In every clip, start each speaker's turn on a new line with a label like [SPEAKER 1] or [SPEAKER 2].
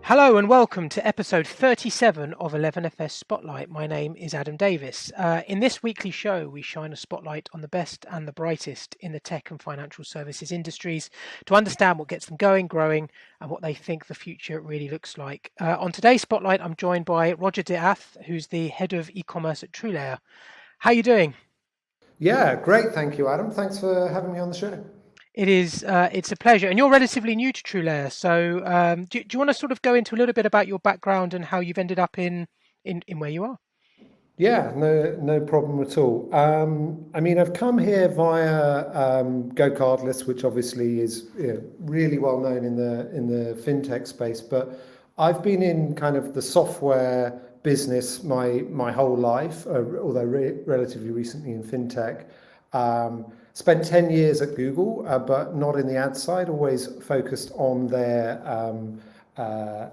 [SPEAKER 1] Hello and welcome to episode 37 of 11FS Spotlight. My name is Adam Davis. In this weekly show, we shine a spotlight on the best and the brightest in the tech and financial services industries to understand what gets them going, growing, and what they think the future really looks like. On today's Spotlight, I'm joined by Roger Death, who's the head of e-commerce at TrueLayer. How are you doing?
[SPEAKER 2] Yeah, great. Thank you, Adam. Thanks for having me on the show.
[SPEAKER 1] It's a pleasure, and you're relatively new to TrueLayer. So, do you want to sort of go into a little bit about your background and how you've ended up in where you are?
[SPEAKER 2] Yeah, no problem at all. I've come here via Go Cardless, which obviously is really well known in the fintech space. But I've been in kind of the software business my whole life, although relatively recently in fintech. Spent 10 years at Google, but not in the ad side. Always focused on their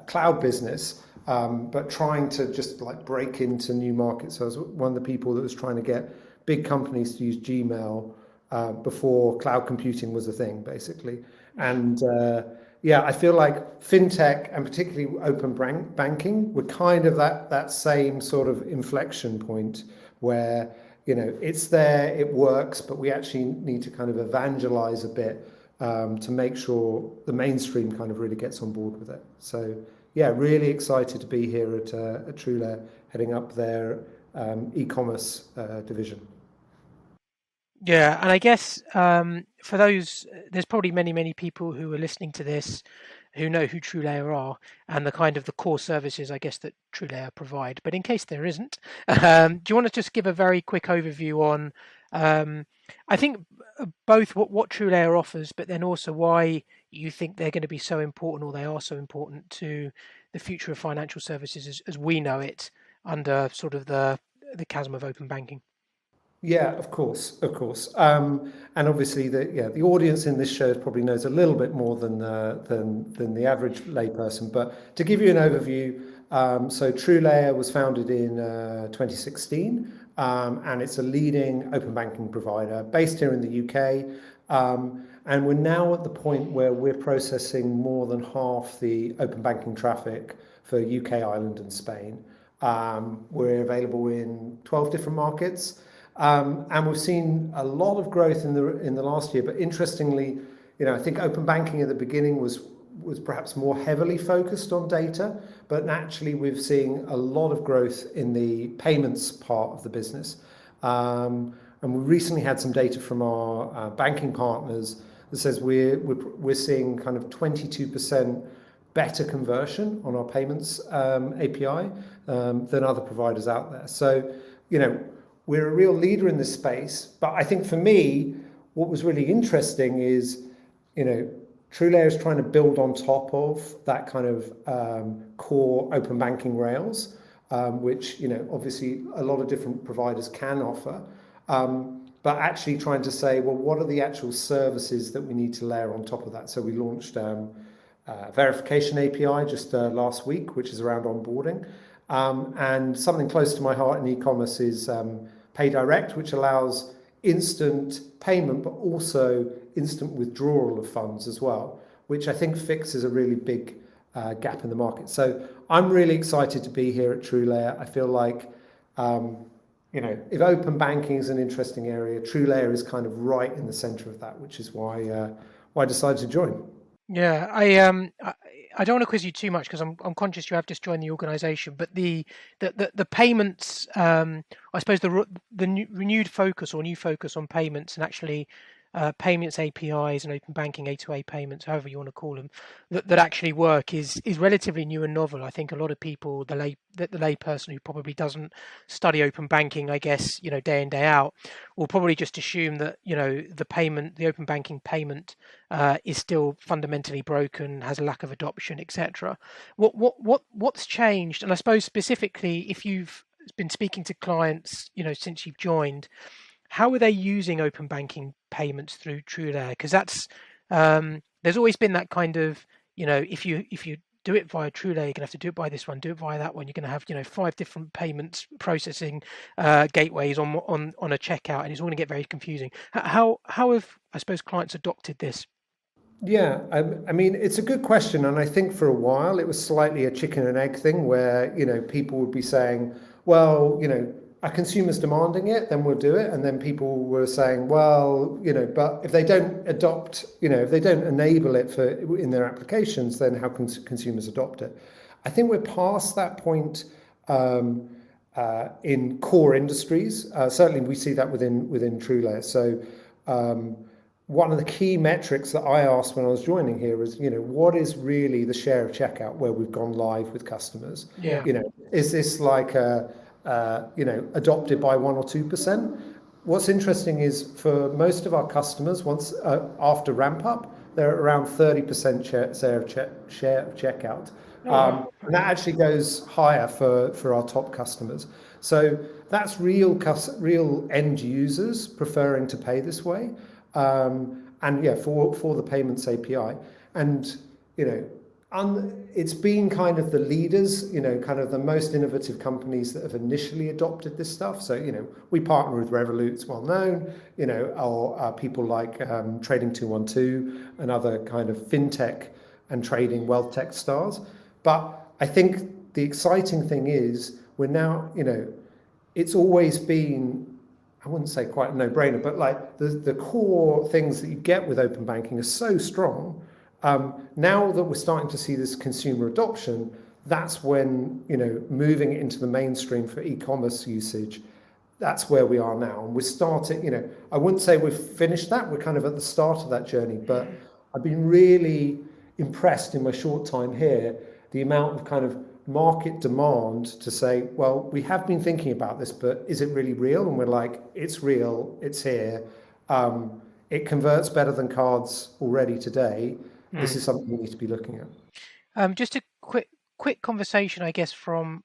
[SPEAKER 2] cloud business. But trying to just like break into new markets. So I was one of the people that was trying to get big companies to use Gmail before cloud computing was a thing, basically. And I feel like fintech and particularly open banking were kind of that same sort of inflection point where it's there, it works, but we actually need to kind of evangelize a bit to make sure the mainstream kind of really gets on board with it. So yeah, really excited to be here at TrueLayer, heading up their e-commerce division.
[SPEAKER 1] Yeah, and I guess for those, there's probably many people who are listening to this who know who TrueLayer are and the kind of the core services, I guess, that TrueLayer provide. But in case there isn't, do you want to just give a very quick overview on, I think, both what TrueLayer offers, but then also why you think they're going to be so important, or they are so important to the future of financial services as we know it under sort of the chasm of open banking?
[SPEAKER 2] Yeah, of course. And obviously, the audience in this show probably knows a little bit more than the average layperson. But to give you an overview, so TrueLayer was founded in 2016, and it's a leading open banking provider based here in the UK. And we're now at the point where we're processing more than half the open banking traffic for UK, Ireland, and Spain. We're available in 12 different markets. And we've seen a lot of growth in the last year. But interestingly, I think open banking at the beginning was perhaps more heavily focused on data, but naturally we've seen a lot of growth in the payments part of the business. And we recently had some data from our banking partners that says we're seeing kind of 22% better conversion on our payments API than other providers out there. So, we're a real leader in this space. But I think for me, what was really interesting is, TrueLayer is trying to build on top of that kind of core open banking rails, which, obviously a lot of different providers can offer. But actually trying to say, well, what are the actual services that we need to layer on top of that? So we launched verification API just last week, which is around onboarding. And something close to my heart in e-commerce is Pay Direct, which allows instant payment, but also instant withdrawal of funds as well, which I think fixes a really big gap in the market. So I'm really excited to be here at TrueLayer. I feel like, if open banking is an interesting area, TrueLayer is kind of right in the center of that, which is why I decided to join.
[SPEAKER 1] Yeah, I don't want to quiz you too much because I'm conscious you have just joined the organisation, but the payments, I suppose renewed focus or new focus on payments and actually payments APIs and open banking A2A payments, however you want to call them, that actually work is relatively new and novel. I think a lot of people, the lay person who probably doesn't study open banking, I guess, day in, day out, will probably just assume that, the open banking payment is still fundamentally broken, has a lack of adoption, etc. What's changed? And I suppose specifically, if you've been speaking to clients, since you've joined, how are they using open banking payments through TrueLayer? Because there's always been that kind of, if you do it via TrueLayer, you're gonna have to do it by this one, do it via that one. You're gonna have 5 different payments processing gateways on a checkout, and it's all gonna get very confusing. How have, I suppose, clients adopted this?
[SPEAKER 2] Yeah, I mean, it's a good question, and I think for a while it was slightly a chicken and egg thing where, people would be saying, well, are consumers demanding it, then we'll do it. And then people were saying, well, but if they don't adopt, if they don't enable it for in their applications, then how can consumers adopt it? I think we're past that point um, in core industries. Certainly, we see that within TrueLayer. So. Um, One of the key metrics that I asked when I was joining here is, what is really the share of checkout where we've gone live with customers?
[SPEAKER 1] Yeah.
[SPEAKER 2] Is this like adopted by 1 or 2%? What's interesting is for most of our customers, once after ramp up, they're around 30% share of checkout.
[SPEAKER 1] Oh wow.
[SPEAKER 2] And that
[SPEAKER 1] Okay.
[SPEAKER 2] actually goes higher for our top customers. So that's real end users preferring to pay this way. And yeah, for the payments API, and you know, it's been kind of the leaders, kind of the most innovative companies that have initially adopted this stuff. So we partner with Revolut, it's well known, or people like Trading 212 and other kind of fintech and trading wealth tech stars. But I think the exciting thing is we're now, it's always been, I wouldn't say quite a no-brainer, but like the core things that you get with open banking are so strong. Now that we're starting to see this consumer adoption, that's when, moving it into the mainstream for e-commerce usage, that's where we are now. And we're starting, I wouldn't say we've finished that. We're kind of at the start of that journey, but I've been really impressed in my short time here, the amount of kind of market demand to say, well, we have been thinking about this, but is it really real? And we're like, it's real, it's here. It converts better than cards already today. This
[SPEAKER 1] Mm.
[SPEAKER 2] is something we need to be looking at.
[SPEAKER 1] Just a quick conversation, I guess, from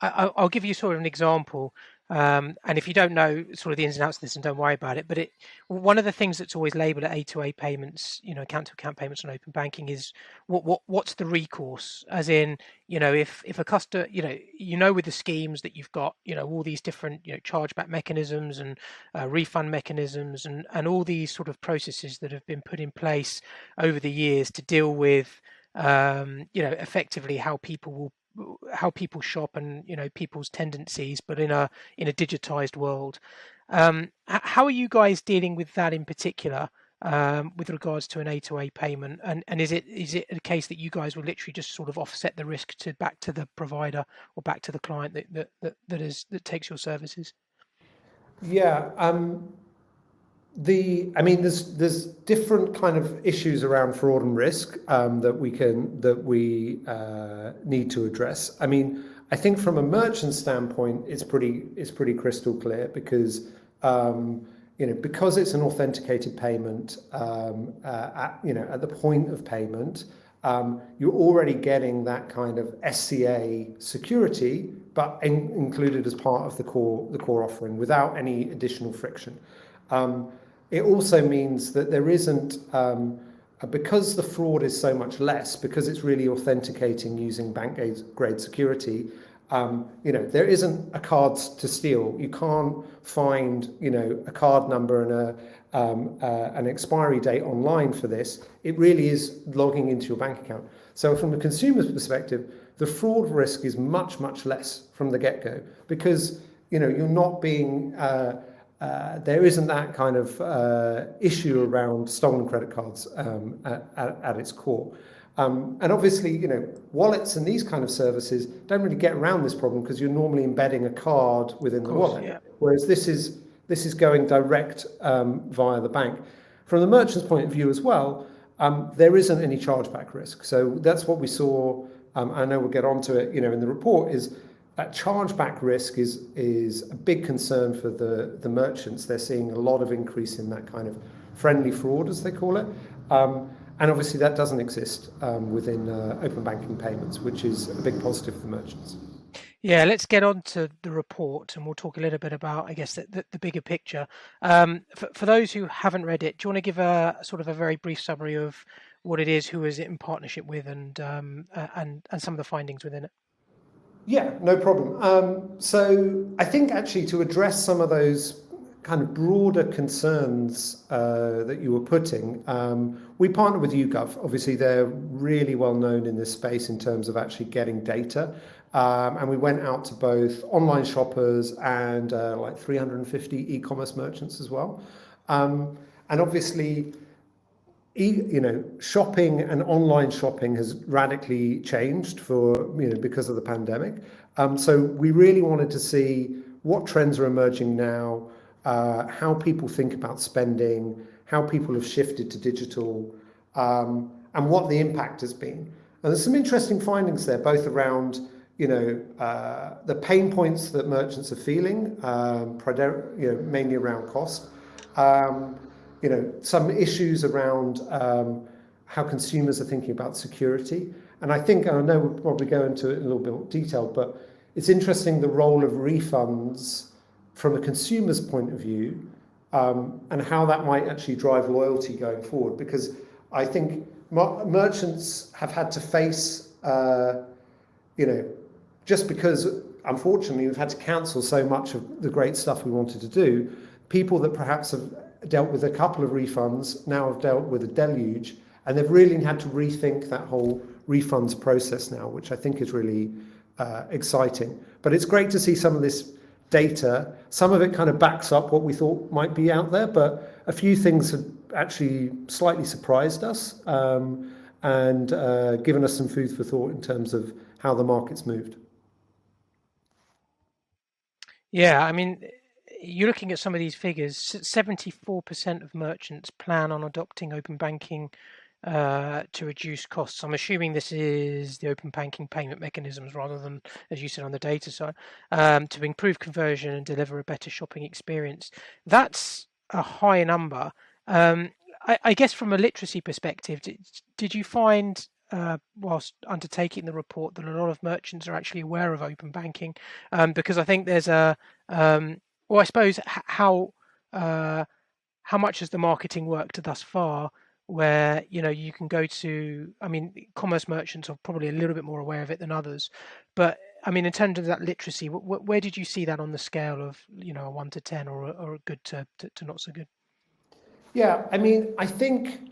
[SPEAKER 1] I'll give you sort of an example, and if you don't know sort of the ins and outs of this, and don't worry about it. But one of the things that's always labelled at A2A payments, account to account payments on open banking is what's the recourse? As in, if a customer, with the schemes that you've got, all these different chargeback mechanisms and refund mechanisms and all these sort of processes that have been put in place over the years to deal with effectively how people shop and people's tendencies, but in a digitized world. How are you guys dealing with that in particular, with regards to an A2A payment? And is it a case that you guys will literally just sort of offset the risk to back to the provider or back to the client that takes your services?
[SPEAKER 2] Yeah, I mean, there's different kind of issues around fraud and risk that we need to address. I mean, I think from a merchant standpoint, it's pretty crystal clear because because it's an authenticated payment at the point of payment, you're already getting that kind of SCA security, but included as part of the core offering without any additional friction. It also means that there isn't, because the fraud is so much less, because it's really authenticating using bank grade security, there isn't a card to steal. You can't find, a card number and an expiry date online for this. It really is logging into your bank account. So from the consumer's perspective, the fraud risk is much, much less from the get-go because, you're not being there isn't that kind of issue around stolen credit cards at its core. And obviously, wallets and these kind of services don't really get around this problem because you're normally embedding a card within
[SPEAKER 1] Of
[SPEAKER 2] the
[SPEAKER 1] course,
[SPEAKER 2] wallet,
[SPEAKER 1] yeah.
[SPEAKER 2] whereas this is going direct via the bank. From the merchant's point of view as well, there isn't any chargeback risk. So that's what we saw. I know we'll get onto it, in the report is that chargeback risk is a big concern for the merchants. They're seeing a lot of increase in that kind of friendly fraud, as they call it. And obviously that doesn't exist within open banking payments, which is a big positive for the merchants.
[SPEAKER 1] Yeah, let's get on to the report and we'll talk a little bit about, I guess, the bigger picture. For those who haven't read it, do you want to give a sort of a very brief summary of what it is, who is it in partnership with, and some of the findings within it?
[SPEAKER 2] Yeah, no problem. So I think actually to address some of those kind of broader concerns that you were putting, we partner with YouGov. Obviously, they're really well known in this space in terms of actually getting data. And we went out to both online shoppers and like 350 e-commerce merchants as well. And obviously, shopping and online shopping has radically changed because of the pandemic. So we really wanted to see what trends are emerging now, how people think about spending, how people have shifted to digital, and what the impact has been. And there's some interesting findings there, both around the pain points that merchants are feeling, mainly around cost. Um, some issues around how consumers are thinking about security. And I know we'll probably go into it in a little bit more detail, but it's interesting the role of refunds from a consumer's point of view, and how that might actually drive loyalty going forward. Because I think merchants have had to face, just because unfortunately we've had to cancel so much of the great stuff we wanted to do, people that perhaps have dealt with a couple of refunds now have dealt with a deluge, and they've really had to rethink that whole refunds process now, which I think is really exciting. But it's great to see some of this data. Some of it kind of backs up what we thought might be out there, but a few things have actually slightly surprised us, and given us some food for thought in terms of how the market's moved.
[SPEAKER 1] Yeah, I mean, you're looking at some of these figures. 74% of merchants plan on adopting open banking to reduce costs. I'm assuming this is the open banking payment mechanisms rather than, as you said, on the data side, to improve conversion and deliver a better shopping experience. That's a high number. I guess from a literacy perspective, did you find, whilst undertaking the report, that a lot of merchants are actually aware of open banking? Because I think there's well, I suppose how much has the marketing worked thus far, where you can go to, I mean, commerce merchants are probably a little bit more aware of it than others, but I mean, in terms of that literacy, where did you see that on the scale of a 1 to 10, or a good to not so good?
[SPEAKER 2] Yeah, I mean, I think,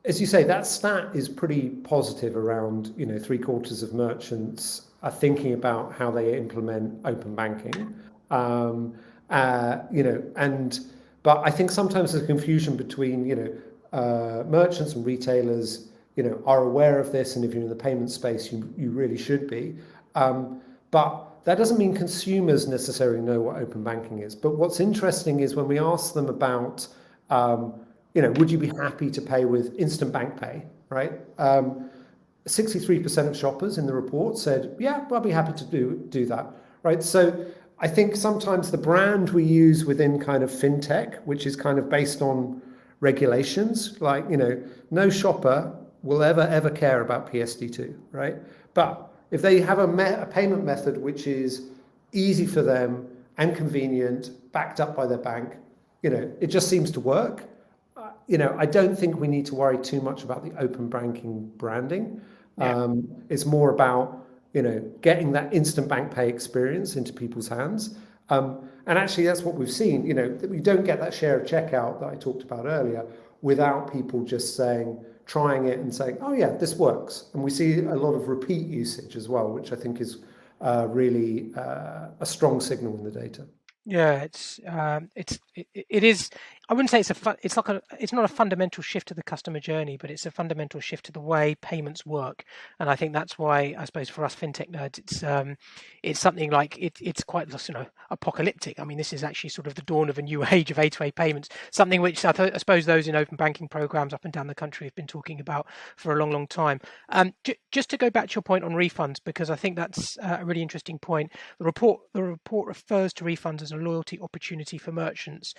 [SPEAKER 2] as you say, that stat is pretty positive around, three-quarters of merchants are thinking about how they implement open banking. Um, and but I think sometimes there's confusion between, merchants and retailers, are aware of this, and if you're in the payment space, you really should be. But that doesn't mean consumers necessarily know what open banking is. But what's interesting is when we ask them about, would you be happy to pay with instant bank pay, right? 63% of shoppers in the report said, yeah, I'll be happy to do that, right? So I think sometimes the brand we use within kind of fintech, which is kind of based on regulations, like, no shopper will ever care about PSD2, right? But if they have a payment method which is easy for them and convenient, backed up by their bank, it just seems to work. I don't think we need to worry too much about the open banking branding.
[SPEAKER 1] Yeah.
[SPEAKER 2] It's more about, getting that instant bank pay experience into people's hands. And actually, that's what we've seen. That we don't get that share of checkout that I talked about earlier without people just trying it and saying, "Oh yeah, this works." And we see a lot of repeat usage as well, which I think is really a strong signal in the data.
[SPEAKER 1] Yeah, it is. I wouldn't say it's not a fundamental shift to the customer journey, but it's a fundamental shift to the way payments work. And I think that's why, I suppose, for us fintech nerds, it's something like it's quite apocalyptic. I mean, this is actually sort of the dawn of a new age of A2A payments, something which I suppose those in open banking programs up and down the country have been talking about for a long, long time. Just to go back to your point on refunds, because I think that's a really interesting point. The report refers to refunds as a loyalty opportunity for merchants.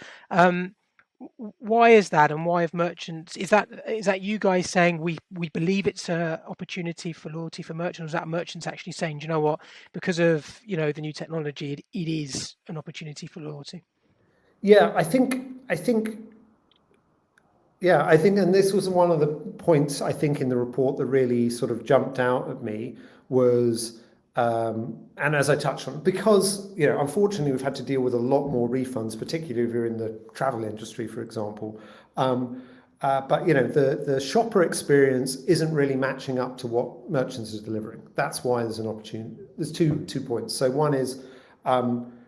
[SPEAKER 1] Why is that, and why have merchants? Is that you guys saying we believe it's an opportunity for loyalty for merchants? Or is that merchants actually saying, "Do you know what, because of the new technology, it is an opportunity for loyalty"?
[SPEAKER 2] Yeah, I think, and this was one of the points I think in the report that really sort of jumped out at me was And as I touched on, because unfortunately we've had to deal with a lot more refunds, particularly if you're in the travel industry, for example. But the shopper experience isn't really matching up to what merchants are delivering. That's why there's an opportunity. There's two points. So one is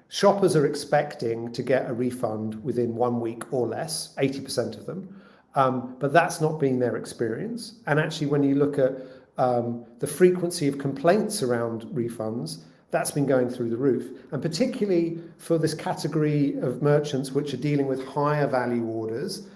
[SPEAKER 2] shoppers are expecting to get a refund within 1 week or less, 80% of them. But that's not been their experience. And actually, when you look at the frequency of complaints around refunds, that's been going through the roof. And particularly for this category of merchants which are dealing with higher value orders,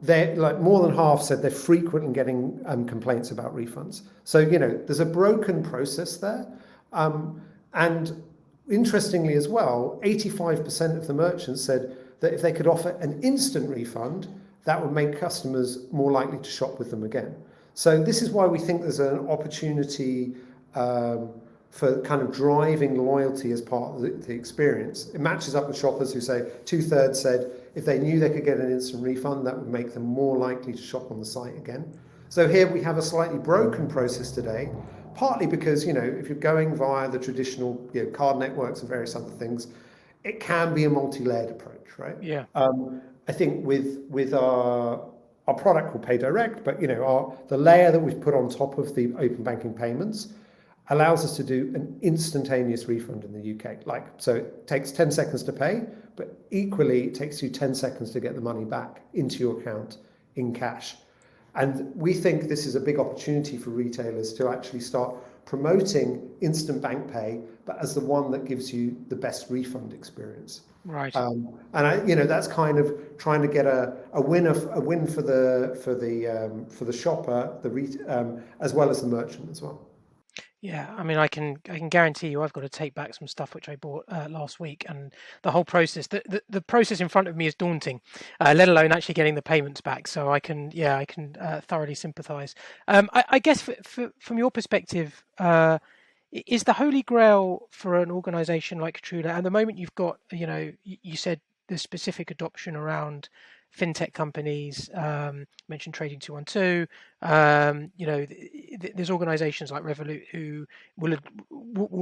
[SPEAKER 2] they're like more than half said they're frequently getting complaints about refunds. So, there's a broken process there. And interestingly as well, 85% of the merchants said that if they could offer an instant refund, that would make customers more likely to shop with them again. So this is why we think there's an opportunity for kind of driving loyalty as part of the experience. It matches up with shoppers who say 2/3 said if they knew they could get an instant refund, that would make them more likely to shop on the site again. So here we have a slightly broken process today, partly because, if you're going via the traditional card networks and various other things, it can be a multi-layered approach, right?
[SPEAKER 1] Yeah.
[SPEAKER 2] I think with our product called Pay Direct, but the layer that we've put on top of the open banking payments allows us to do an instantaneous refund in the UK. So it takes 10 seconds to pay, but equally it takes you 10 seconds to get the money back into your account in cash. And we think this is a big opportunity for retailers to actually start promoting instant bank pay, but as the one that gives you the best refund experience.
[SPEAKER 1] Right.
[SPEAKER 2] And that's kind of trying to get a win for the shopper, as well as the merchant as well.
[SPEAKER 1] Yeah, I mean, I can guarantee you, I've got to take back some stuff which I bought last week, and the whole process, the process in front of me is daunting, let alone actually getting the payments back. So I can thoroughly sympathise. I guess from your perspective, is the holy grail for an organisation like TrueLayer? At the moment, you've got, you said the specific adoption around fintech companies, mentioned Trading 212. There's organisations like Revolut who will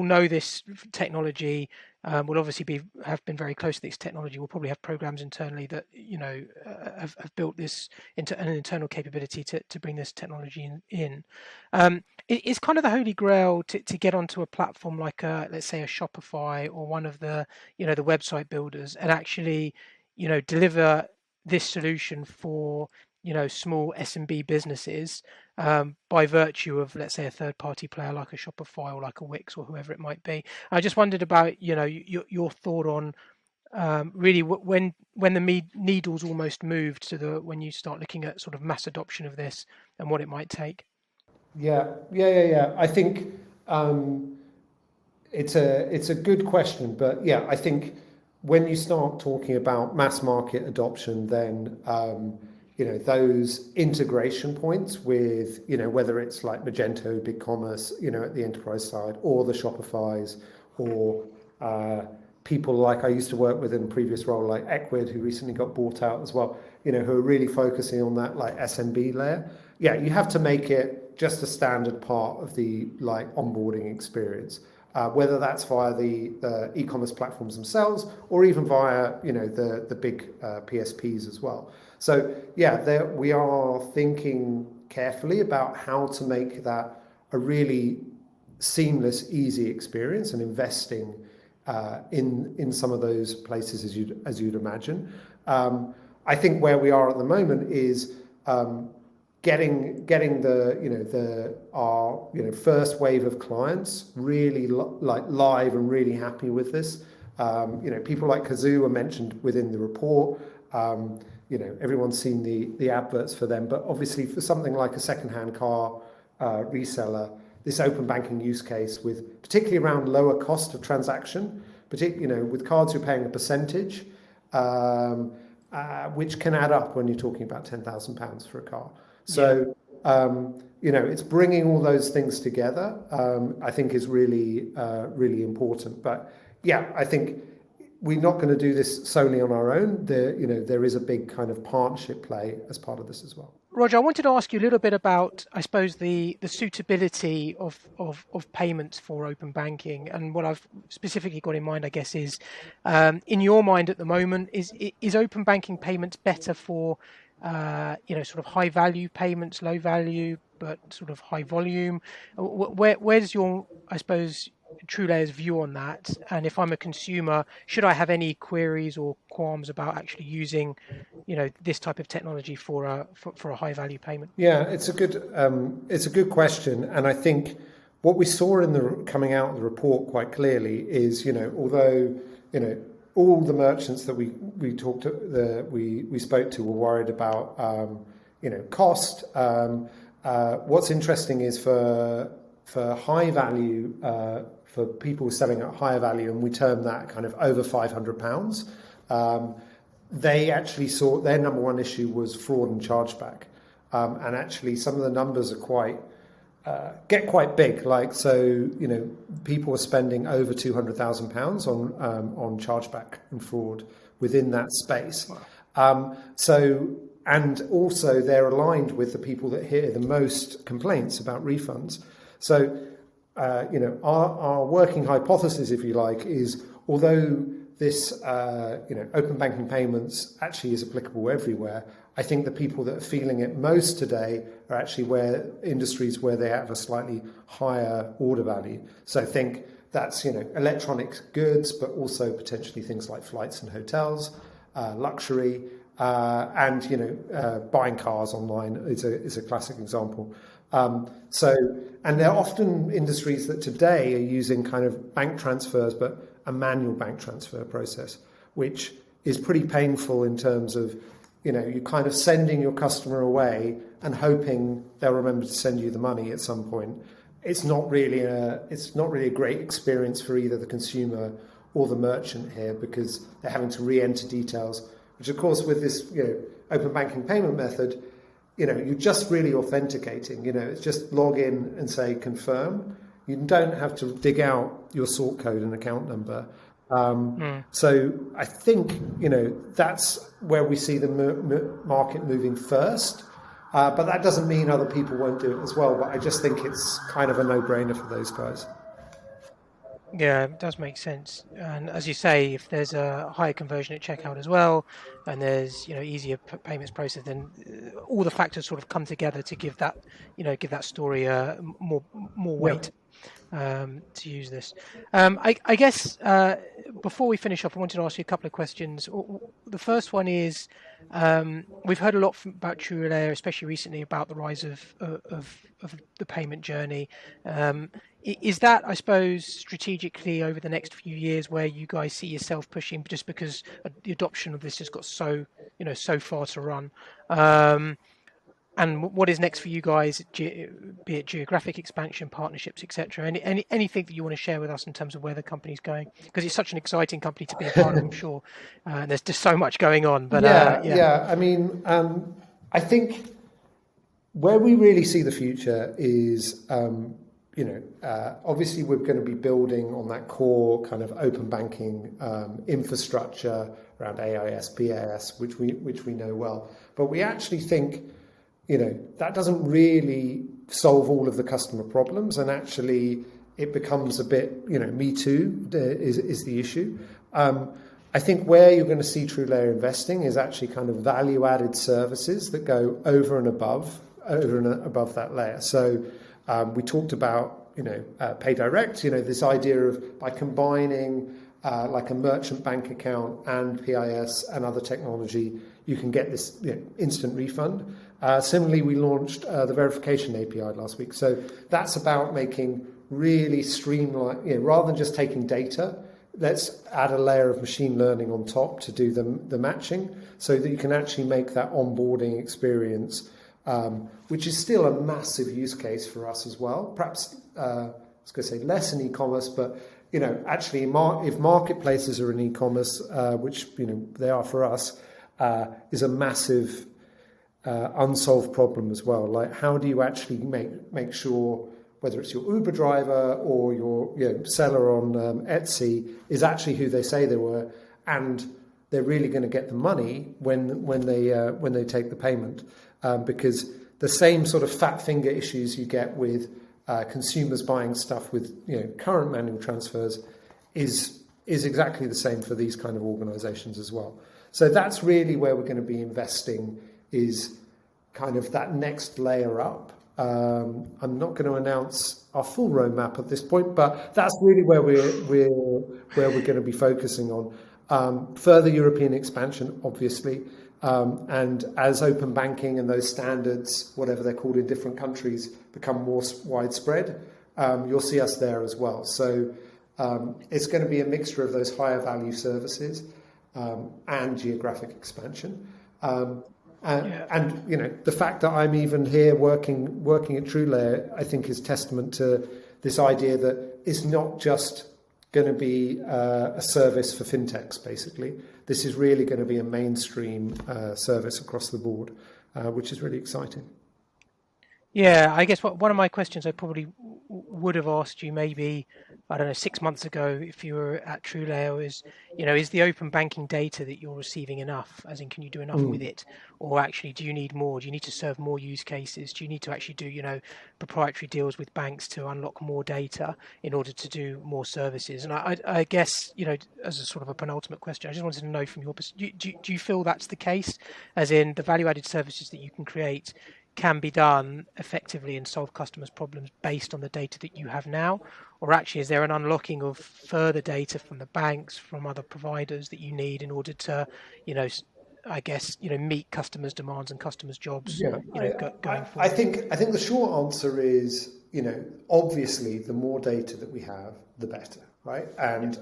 [SPEAKER 1] know this technology, will obviously have been very close to this technology. Will probably have programs internally that have built this into an internal capability to bring this technology in. It's kind of the holy grail to get onto a platform like let's say a Shopify or one of the the website builders and actually deliver this solution for small SMB businesses by virtue of, let's say, a third-party player like a Shopify or like a Wix or whoever it might be. I just wondered about your thought on really when the needle's almost moved to when you start looking at sort of mass adoption of this and what it might take.
[SPEAKER 2] Yeah. I think it's a good question, but yeah, I think when you start talking about mass market adoption, then those integration points with whether it's like Magento, BigCommerce, at the enterprise side, or the Shopify's, or people like I used to work with in a previous role, like Equid, who recently got bought out as well, who are really focusing on that like SMB layer. Yeah, you have to make it just a standard part of the like onboarding experience. Whether that's via the e-commerce platforms themselves or even via the big PSPs as well. So yeah, we are thinking carefully about how to make that a really seamless, easy experience and investing in some of those places as you'd imagine. I think where we are at the moment is getting our first wave of clients really live and really happy with this. People like Kazoo are mentioned within the report. Everyone's seen the adverts for them, but obviously for something like a secondhand car reseller, this open banking use case with particularly around lower cost of transaction, particularly with cards you're paying a percentage, which can add up when you're talking about £10,000 for a car. So, it's bringing all those things together, I think is really, really important. But yeah, I think we're not going to do this solely on our own. There is a big kind of partnership play as part of this as well.
[SPEAKER 1] Roger, I wanted to ask you a little bit about, I suppose, the suitability of payments for open banking, and what I've specifically got in mind, I guess, is in your mind at the moment, is open banking payments better for sort of high value payments, low value, but sort of high volume? Where's your, I suppose, TrueLayer's view on that? And if I'm a consumer, should I have any queries or qualms about actually using this type of technology for a high value payment?
[SPEAKER 2] Yeah, it's a good question, and I think what we saw in the coming out of the report quite clearly is, although all the merchants that we spoke to were worried about cost. What's interesting is for high value, for people selling at higher value, and we term that kind of over £500. They actually saw their number one issue was fraud and chargeback, and actually some of the numbers are get quite big. Like, so people are spending over £200,000 on chargeback and fraud within that space.
[SPEAKER 1] Wow.
[SPEAKER 2] And also they're aligned with the people that hear the most complaints about refunds. So our working hypothesis, if you like, is although this open banking payments actually is applicable everywhere, I think the people that are feeling it most today are actually industries where they have a slightly higher order value. So I think that's electronic goods, but also potentially things like flights and hotels, luxury, and buying cars online is a classic example. And they're often industries that today are using kind of bank transfers, but a manual bank transfer process, which is pretty painful in terms of, you're kind of sending your customer away and hoping they'll remember to send you the money at some point. It's not really a great experience for either the consumer or the merchant here, because they're having to re-enter details, which of course with this open banking payment method, you're just really authenticating. It's just log in and say confirm. You don't have to dig out your sort code and account number. So I think that's where we see the market moving first. But that doesn't mean other people won't do it as well. But I just think it's kind of a no-brainer for those guys.
[SPEAKER 1] Yeah, it does make sense. And as you say, if there's a higher conversion at checkout as well, and there's easier payments process, then all the factors sort of come together to give that story more weight. To use this. I guess before we finish off, I wanted to ask you a couple of questions. The first one is, we've heard a lot about TrueLayer, especially recently, about the rise of the payment journey. Is that, I suppose, strategically over the next few years where you guys see yourself pushing, just because the adoption of this has got so far to run? And what is next for you guys, be it geographic expansion, partnerships, etc.? Anything that you want to share with us in terms of where the company's going? Because it's such an exciting company to be a part of, I'm sure. And there's just so much going on. But
[SPEAKER 2] yeah. I mean, I think where we really see the future is, obviously we're going to be building on that core kind of open banking infrastructure around AIS, PAS, which we know well. But we actually think, that doesn't really solve all of the customer problems, and actually it becomes a bit, me too is the issue. I think where you're going to see TrueLayer investing is actually kind of value-added services that go over and above that layer. So we talked about, Pay Direct, this idea of by combining like a merchant bank account and PIS and other technology, you can get this instant refund. Similarly, we launched the verification API last week. So that's about making really streamlined, rather than just taking data, let's add a layer of machine learning on top to do the matching, so that you can actually make that onboarding experience, which is still a massive use case for us as well. Perhaps, I was going to say less in e-commerce, but actually, if marketplaces are in e-commerce, which they are for us, is a massive unsolved problem as well. Like, how do you actually make sure whether it's your Uber driver or your seller on Etsy is actually who they say they were, and they're really going to get the money when they take the payment. because the same sort of fat finger issues you get with consumers buying stuff with current manual transfers is exactly the same for these kind of organizations as well. So that's really where we're going to be investing, is kind of that next layer up. I'm not going to announce our full roadmap at this point, but that's really where we're going to be focusing on. Further European expansion, obviously, and as open banking and those standards, whatever they're called in different countries, become more widespread, you'll see us there as well. So it's going to be a mixture of those higher value services and geographic expansion. And the fact that I'm even here working at TrueLayer, I think, is testament to this idea that it's not just going to be a service for fintechs. Basically, this is really going to be a mainstream service across the board, which is really exciting.
[SPEAKER 1] Yeah, I guess one of my questions I probably would have asked you maybe, I don't know, 6 months ago if you were at TrueLayer is the open banking data that you're receiving enough? As in, can you do enough with it? Or actually, do you need more? Do you need to serve more use cases? Do you need to actually do, proprietary deals with banks to unlock more data in order to do more services? And I guess, as a sort of a penultimate question, I just wanted to know from your perspective, do you feel that's the case? As in, the value-added services that you can create can be done effectively and solve customers' problems based on the data that you have now? Or actually, is there an unlocking of further data from the banks, from other providers that you need in order to, meet customers' demands and customers' jobs, going forward?
[SPEAKER 2] I think the short answer is, obviously, the more data that we have, the better, right? And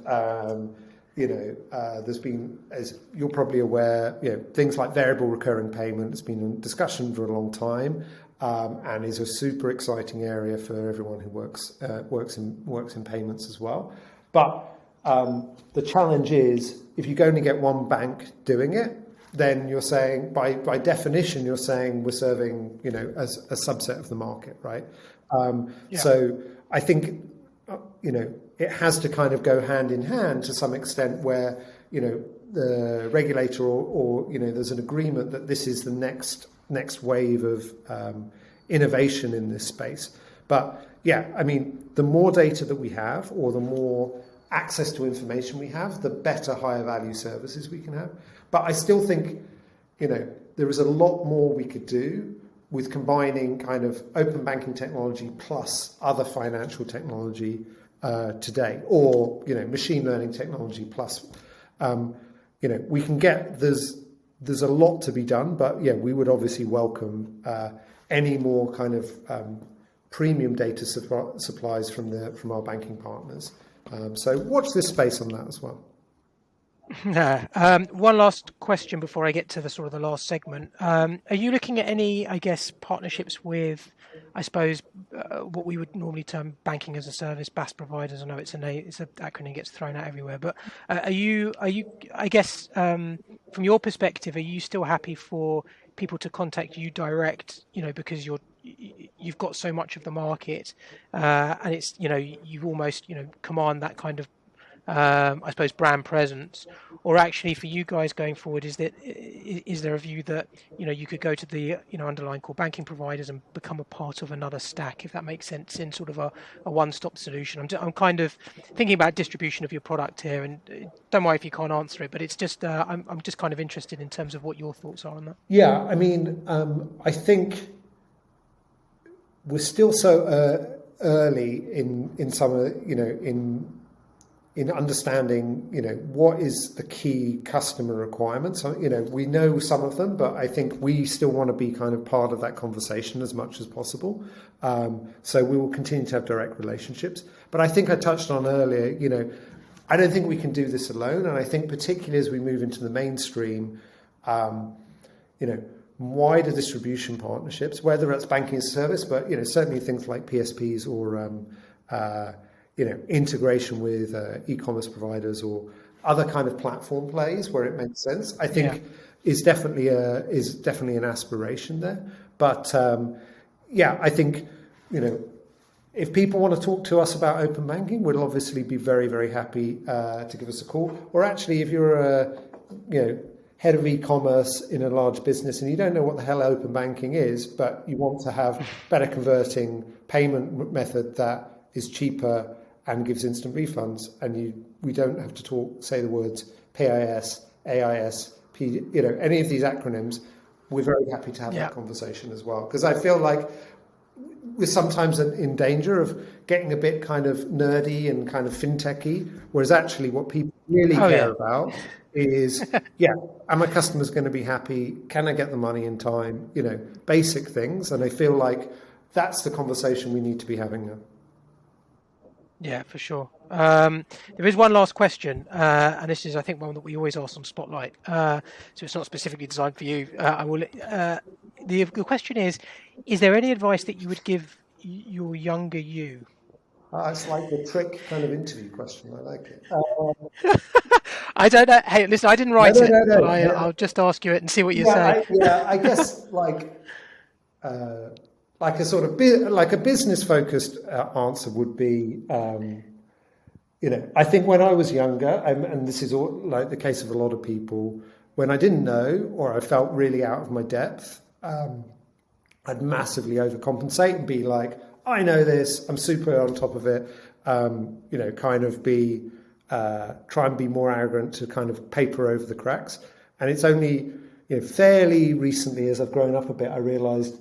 [SPEAKER 2] there's been, as you're probably aware, things like variable recurring payment has been in discussion for a long time, and is a super exciting area for everyone who works in payments as well. But the challenge is, if you only get one bank doing it, then you're saying, by definition, you're saying we're serving, as a subset of the market, right? So I think, it has to kind of go hand in hand to some extent, where, the regulator or there's an agreement that this is the next wave of innovation in this space. But the more data that we have, or the more access to information we have, the better higher value services we can have. But I still think, there is a lot more we could do with combining kind of open banking technology plus other financial technology today, or machine learning technology plus. We can get, there's a lot to be done, but we would obviously welcome any more kind of premium data supplies from our banking partners. So watch this space on that as well.
[SPEAKER 1] One last question before I get to the last segment. Are you looking at any, partnerships with, what we would normally term banking as a service, BaaS providers? I know it's an acronym gets thrown out everywhere, but are you, from your perspective, are you still happy for people to contact you direct, because you've got so much of the market, and it's, you've almost, command that kind of, brand presence? Or actually, for you guys going forward, is there a view that you could go to the underlying core banking providers and become a part of another stack, if that makes sense, in sort of a one-stop solution? I'm kind of thinking about distribution of your product here, and don't worry if you can't answer it, but it's just I'm just kind of interested in terms of what your thoughts are on that.
[SPEAKER 2] Yeah, I think we're still so early in some of in understanding, what is the key customer requirements. We know some of them, but I think we still want to be kind of part of that conversation as much as possible. So we will continue to have direct relationships. But I think I touched on earlier, I don't think we can do this alone. And I think particularly as we move into the mainstream, wider distribution partnerships, whether it's banking as a service, but, certainly things like PSPs or, integration with e-commerce providers or other kind of platform plays where it makes sense, I think is definitely an aspiration there. But I think if people want to talk to us about open banking, we'll obviously be very, very happy to give us a call. Or actually, if you're head of e-commerce in a large business and you don't know what the hell open banking is, but you want to have better converting payment method that is cheaper and gives instant refunds, and we don't have to say the words PIS, AIS, any of these acronyms, we're very happy to have that conversation as well. Because I feel like we're sometimes in danger of getting a bit kind of nerdy and kind of fintechy, whereas actually what people really care about is, are my customers going to be happy? Can I get the money in time? Basic things. And I feel like that's the conversation we need to be having now.
[SPEAKER 1] Yeah, for sure. There is one last question, and this is, I think, one that we always ask on Spotlight. So it's not specifically designed for you. I will. The question is there any advice that you would give your younger you?
[SPEAKER 2] It's like the trick kind of interview question. I like it.
[SPEAKER 1] I don't know. Hey, listen, I didn't write it, but I'll just ask you it and see what you say.
[SPEAKER 2] I guess like a sort of like a business focused answer would be, I think when I was younger, and this is all, like the case of a lot of people, when I didn't know or I felt really out of my depth, I'd massively overcompensate and be like, I know this, I'm super on top of it, kind of try and be more arrogant to kind of paper over the cracks. And it's only, fairly recently as I've grown up a bit, I realized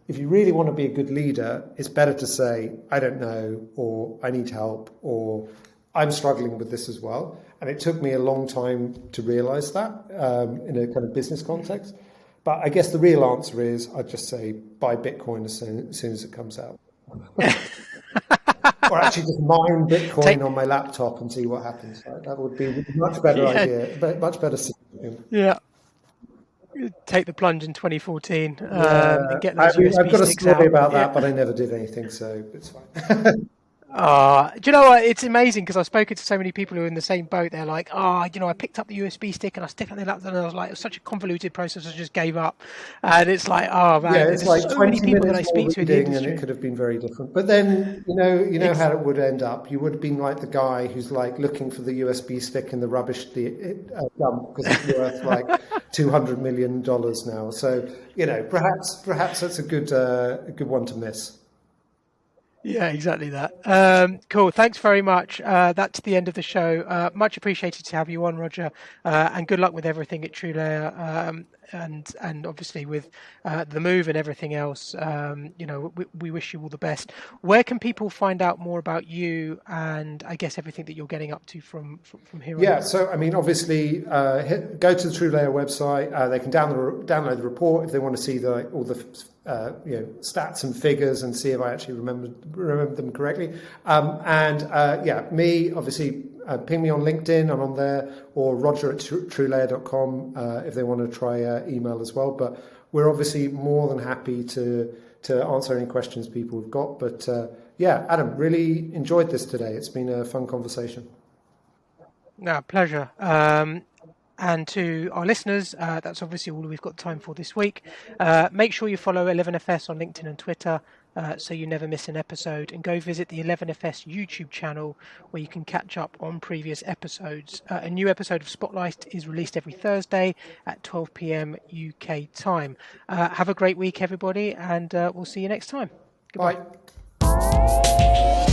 [SPEAKER 2] if you really want to be a good leader, it's better to say, I don't know, or I need help, or I'm struggling with this as well. And it took me a long time to realize that in a kind of business context. But I guess the real answer is I'd just say buy Bitcoin as soon as it comes out. Or actually just mine Bitcoin on my laptop and see what happens. Right? That would be a much better idea, but much better system.
[SPEAKER 1] Yeah. Take the plunge in 2014 and get those USB
[SPEAKER 2] I've got a
[SPEAKER 1] sticks
[SPEAKER 2] story
[SPEAKER 1] out.
[SPEAKER 2] about that, but I never did anything, so it's fine.
[SPEAKER 1] Do you know what? It's amazing because I've spoken to so many people who are in the same boat. They're like, I picked up the USB stick and I stick it on the laptop, and I was like, it was such a convoluted process, I just gave up. And it's like, oh man,
[SPEAKER 2] it's like
[SPEAKER 1] so
[SPEAKER 2] 20
[SPEAKER 1] many people that I
[SPEAKER 2] minutes
[SPEAKER 1] speak
[SPEAKER 2] more
[SPEAKER 1] to in the
[SPEAKER 2] reading,
[SPEAKER 1] industry.
[SPEAKER 2] and it could have been very different. But then, you know how it would end up. You would have been like the guy who's like looking for the USB stick in the rubbish dump because it's worth like $200 million now. So, perhaps that's a good one to miss.
[SPEAKER 1] Yeah, exactly that. Cool. Thanks very much. That's the end of the show. Much appreciated to have you on, Roger. And good luck with everything at TrueLayer. And obviously with the move and everything else. We wish you all the best. Where can people find out more about you and I guess everything that you're getting up to from here on?
[SPEAKER 2] Yeah. So I mean, obviously, go to the TrueLayer website. They can download the report if they want to see all the stats and figures and see if I actually remember them correctly. Me, obviously, ping me on LinkedIn, I'm on there, or roger at truelayer.com if they want to try email as well. But we're obviously more than happy to answer any questions people have got. But Adam, really enjoyed this today. It's been a fun conversation.
[SPEAKER 1] No, pleasure. And to our listeners, that's obviously all we've got time for this week. Make sure you follow 11FS on LinkedIn and Twitter so you never miss an episode. And go visit the 11FS YouTube channel where you can catch up on previous episodes. A new episode of Spotlight is released every Thursday at 12 p.m. UK time. Have a great week, everybody, and we'll see you next time. Goodbye.
[SPEAKER 2] Bye.